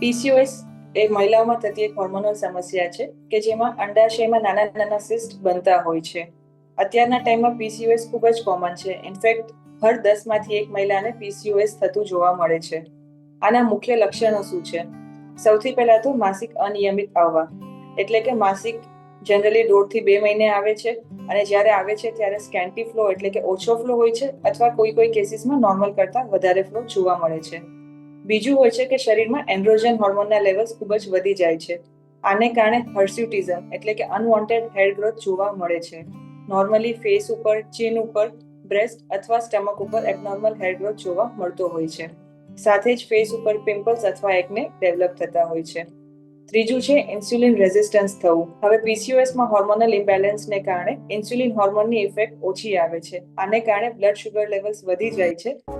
PCOS એ મહિલાઓમાં થતી એક હોર્મોનલ સમસ્યા છે કે જેમાં અંડાશયમાં નાના નાના સિસ્ટ બનતા હોય છે. અત્યારના ટાઈમમાં પીસીઓએસ ખૂબ જ કોમન છે. ઇનફેક્ટ હર 10માંથી એક મહિલાને પીસીઓએસ થતું જોવા મળે છે. આના મુખ્ય લક્ષણો શું છે? સૌથી પહેલા તો માસિક અનિયમિત આવવા, એટલે કે માસિક જનરલી 1.5 થી 2 મહિને આવે છે અને જ્યારે આવે છે ત્યારે સ્કેન્ટી ફ્લો એટલે કે ઓછો ફ્લો હોય છે અથવા કોઈ કેસીસમાં નોર્મલ કરતા વધારે ફ્લો જોવા મળે છે. બીજું હોય છે કે શરીરમાં એન્ડ્રોજન હોર્મોનના લેવલ્સ ખૂબ જ વધી જાય છે. આને કારણે હર્સ્યુટિઝમ એટલે કે અનવોન્ટેડ હેર ગ્રોથ જોવા મળે છે. નોર્મલી ફેસ ઉપર, ચીન ઉપર, બ્રેસ્ટ અથવા સ્ટમક ઉપર એબનોર્મલ હેર ગ્રોથ જોવા મળતો હોય છે. સાથે જ ફેસ ઉપર પિમ્પલ્સ અથવા એકને ડેવલપ થતા હોય છે. ત્રીજું છે ઇન્સ્યુલિન રેઝિસ્ટન્સ થવું. હવે પીસીઓએસમાં હોર્મોનલ ઇમ્બેલેન્સને કારણે ઇન્સ્યુલિન હોર્મોનની ઇફેક્ટ ઓછી આવે છે. આને કારણે બ્લડ શુગર લેવલ્સ વધી જાય છે